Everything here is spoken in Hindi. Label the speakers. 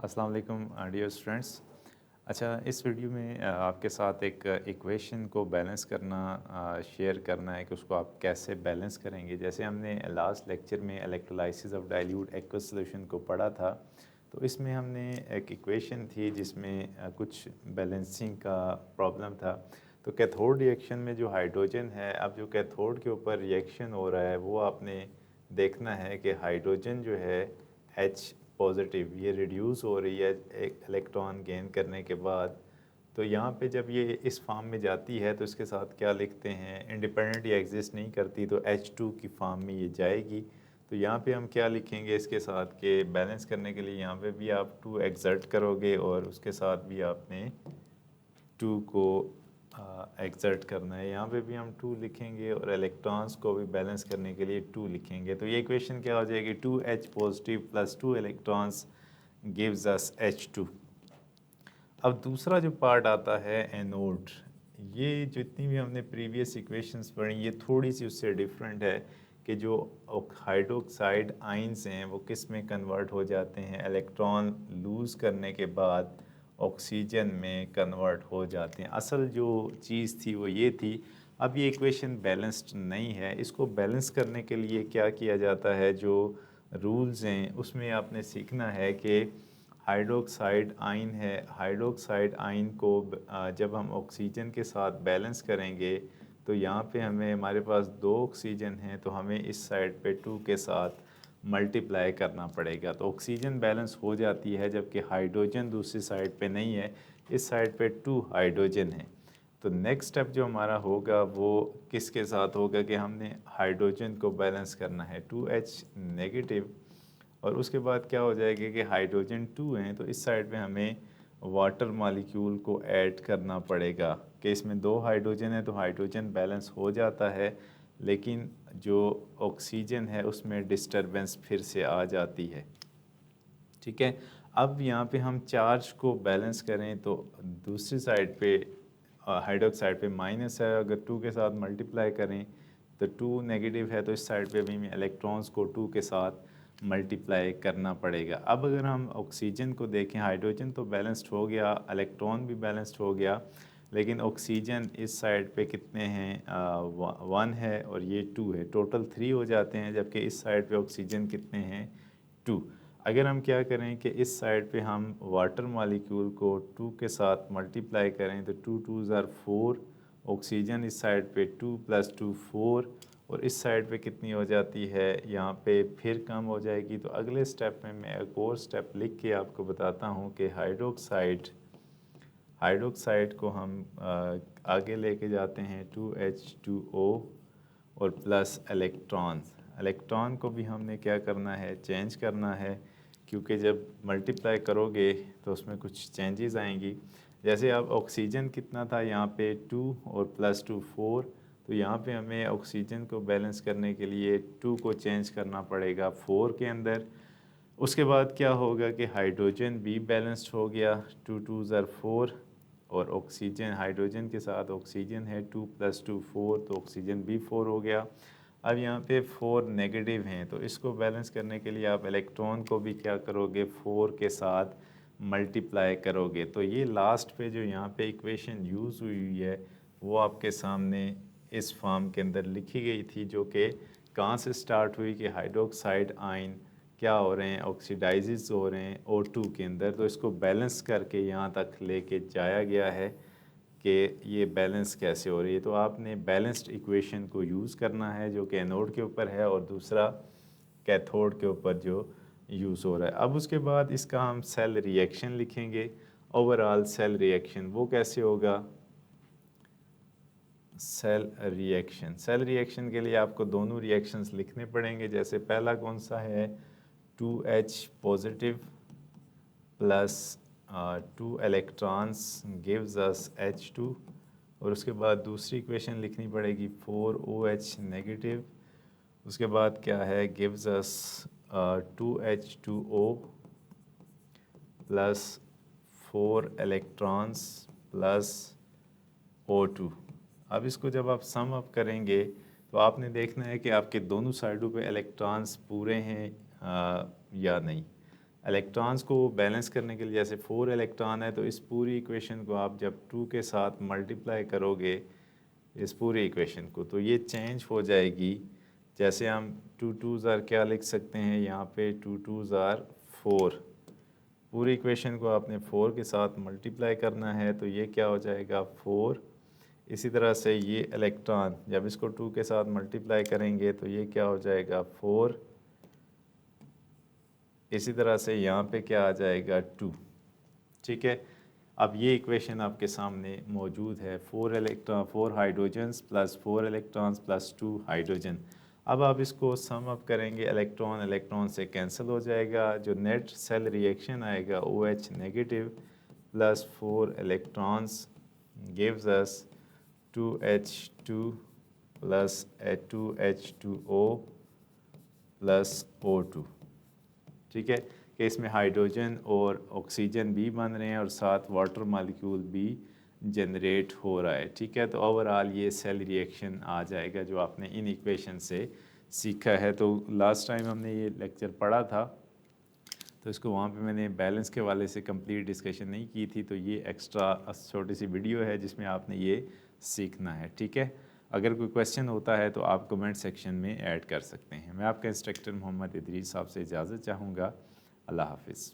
Speaker 1: अस्सलाम वालेकुम डियर स्टूडेंट्स। अच्छा, इस वीडियो में आपके साथ एक इक्वेशन को बैलेंस करना शेयर करना है कि उसको आप कैसे बैलेंस करेंगे। जैसे हमने लास्ट लेक्चर में electrolysis of dilute aqueous solution को पढ़ा था, तो इसमें हमने एक इक्वेशन थी जिसमें कुछ बैलेंसिंग का प्रॉब्लम था। तो कैथोड रिएक्शन में जो हाइड्रोजन है, अब जो कैथोड के ऊपर रिएक्शन हो रहा है वो आपने देखना है कि हाइड्रोजन जो है H पॉजिटिव ये रिड्यूस हो रही है एक इलेक्ट्रॉन गेन करने के बाद। तो यहाँ पे जब ये इस फॉर्म में जाती है तो इसके साथ क्या लिखते हैं, इंडिपेंडेंट या एग्जिस्ट नहीं करती तो H2 की फॉर्म में ये जाएगी। तो यहाँ पे हम क्या लिखेंगे इसके साथ के बैलेंस करने के लिए, यहाँ पे भी आप 2 एक्सर्ट करोगे और उसके साथ भी आपने 2 को एक्सर्ट करना है। यहाँ पे भी हम 2 लिखेंगे और इलेक्ट्रॉन्स को भी बैलेंस करने के लिए 2 लिखेंगे। तो ये इक्वेशन क्या हो जाएगी, 2H positive plus 2 electrons gives us H2। अब दूसरा जो पार्ट आता है एनोड, ये जितनी भी हमने प्रीवियस इक्वेशंस पढ़ी ये थोड़ी सी उससे डिफरेंट है कि जो हाइड्रोक्साइड आयंस हैं वो किस में कन्वर्ट हो जाते हैं, इलेक्ट्रॉन लूज़ करने के बाद ऑक्सीजन में कन्वर्ट हो जाते हैं। असल जो चीज़ थी वो ये थी। अब ये इक्वेशन बैलेंस्ड नहीं है, इसको बैलेंस करने के लिए क्या किया जाता है, जो रूल्स हैं उसमें आपने सीखना है कि हाइड्रोक्साइड आयन है, हाइड्रोक्साइड आयन को जब हम ऑक्सीजन के साथ बैलेंस करेंगे तो यहाँ पे हमारे पास 2 ऑक्सीजन हैं तो हमें इस साइड पे 2 के साथ मल्टीप्लाई करना पड़ेगा। तो ऑक्सीजन बैलेंस हो जाती है जबकि हाइड्रोजन दूसरी साइड पे नहीं है, इस साइड पे 2 हाइड्रोजन है। तो नेक्स्ट स्टेप जो हमारा होगा वो किसके साथ होगा कि हमने हाइड्रोजन को बैलेंस करना है 2H नेगेटिव, और उसके बाद क्या हो जाएगा कि हाइड्रोजन 2 हैं तो इस साइड पे हमें वाटर मॉलिक्यूल को ऐड करना पड़ेगा कि इसमें 2 हाइड्रोजन है तो हाइड्रोजन बैलेंस हो जाता है, लेकिन जो ऑक्सीजन है उसमें डिस्टरबेंस फिर से आ जाती है। ठीक है, अब यहाँ पे हम चार्ज को बैलेंस करें तो दूसरी साइड पे हाइड्रोक्साइड पे माइनस है, अगर 2 के साथ मल्टीप्लाई करें तो 2 नेगेटिव है तो इस साइड पे भी हमें इलेक्ट्रॉन्स को 2 के साथ मल्टीप्लाई करना पड़ेगा। अब अगर हम ऑक्सीजन को देखें, हाइड्रोजन तो बैलेंस्ड हो गया, इलेक्ट्रॉन भी बैलेंस्ड हो गया, लेकिन ऑक्सीजन इस साइड पे कितने हैं, 1 है और ये 2 है, टोटल 3 हो जाते हैं, जबकि इस साइड पे ऑक्सीजन कितने हैं, 2। अगर हम क्या करें कि इस साइड पे हम वाटर मॉलिक्यूल को 2 के साथ मल्टीप्लाई करें तो 2 2 ज़ार 4, ऑक्सीजन इस साइड पे 2 + 2 4, और इस साइड पे कितनी हो जाती है, यहाँ पे फिर कम हो जाएगी। तो अगले स्टेप में मैं एक और स्टेप लिख के आपको बताता हूँ कि हाइड्रोक्साइड को हम आगे लेके जाते हैं 2H2O और प्लस इलेक्ट्रॉन को भी हमने क्या करना है, चेंज करना है, क्योंकि जब मल्टीप्लाई करोगे तो उसमें कुछ चेंजेस आएंगी। जैसे अब ऑक्सीजन कितना था यहाँ पे 2 और प्लस 2 4, तो यहाँ पे हमें ऑक्सीजन को बैलेंस करने के लिए 2 को चेंज करना पड़ेगा 4 के अंदर। उसके बाद क्या होगा कि हाइड्रोजन भी बैलेंस्ड हो गया, 2 2 ज़ार 4, और ऑक्सीजन हाइड्रोजन के साथ ऑक्सीजन है 2 + 2 4, तो ऑक्सीजन भी 4 हो गया। अब यहाँ पे 4 नेगेटिव हैं तो इसको बैलेंस करने के लिए आप इलेक्ट्रॉन को भी क्या करोगे, 4 के साथ मल्टीप्लाई करोगे। तो ये लास्ट पे जो यहाँ पे इक्वेशन यूज़ हुई है वो आपके सामने इस फॉर्म के अंदर लिखी गई थी, जो कि कहाँ से स्टार्ट हुई कि हाइड्रोक्साइड आयन क्या हो रहे हैं, ऑक्सीडाइजेस हो रहे हैं O2 के अंदर। तो इसको बैलेंस करके यहाँ तक लेके जाया गया है कि ये बैलेंस कैसे हो रही है। तो आपने बैलेंस्ड इक्वेशन को यूज़ करना है जो कि एनोड के ऊपर है और दूसरा कैथोड के ऊपर जो यूज़ हो रहा है। अब उसके बाद इसका हम सेल रिएक्शन लिखेंगे, ओवरऑल सेल रिएक्शन वो कैसे होगा। सेल रिएक्शन के लिए आपको दोनों रिएक्शंस लिखने पड़ेंगे। जैसे पहला कौन सा है, 2H positive plus 2 electrons gives us H2, और उसके बाद दूसरी इक्वेशन लिखनी पड़ेगी 4OH नेगेटिव। उसके बाद क्या है, gives us 2H2O plus 4 electrons plus O2। अब इसको जब आप सम अप करेंगे तो आपने देखना है कि आपके दोनों साइडों पे इलेक्ट्रॉन्स पूरे हैं या नहीं। इलेक्ट्रॉन्स को बैलेंस करने के लिए जैसे 4 इलेक्ट्रॉन है तो इस पूरी इक्वेशन को आप जब 2 के साथ मल्टीप्लाई करोगे इस पूरी इक्वेशन को तो ये चेंज हो जाएगी। जैसे हम 2 2s आर क्या लिख सकते हैं यहाँ पे 2 2s आर 4। पूरी इक्वेशन को आपने 4 के साथ मल्टीप्लाई करना है तो ये क्या हो जाएगा 4। इसी तरह से ये इलेक्ट्रॉन जब इसको 2 के साथ मल्टीप्लाई करेंगे तो ये क्या हो जाएगा 4। इसी तरह से यहाँ पे क्या आ जाएगा 2। ठीक है, अब ये इक्वेशन आपके सामने मौजूद है 4 hydrogens plus 4 electrons plus 2 hydrogen. अब आप इसको सम अप करेंगे, इलेक्ट्रॉन इलेक्ट्रॉन से कैंसिल हो जाएगा, जो नेट सेल रिएक्शन आएगा OH negative plus 4 electrons gives us 2H2 plus 2H2O plus O2। ठीक है, कि इसमें हाइड्रोजन और ऑक्सीजन भी बन रहे हैं और साथ वाटर मालिक्यूल भी जनरेट हो रहा है। ठीक है, तो ओवरऑल ये सेल रिएक्शन आ जाएगा जो आपने इन इक्वेशन से सीखा है। तो लास्ट टाइम हमने ये लेक्चर पढ़ा था तो इसको वहाँ पे मैंने बैलेंस के वाले से कंप्लीट डिस्कशन नहीं की थी, तो ये एक्स्ट्रा छोटी सी वीडियो है जिसमें आपने ये सीखना है। ठीक है, अगर कोई क्वेश्चन होता है तो आप कमेंट सेक्शन में ऐड कर सकते हैं। मैं आपका इंस्ट्रक्टर मोहम्मद इदरीस साहब से इजाज़त चाहूँगा। अल्लाह हाफिज़।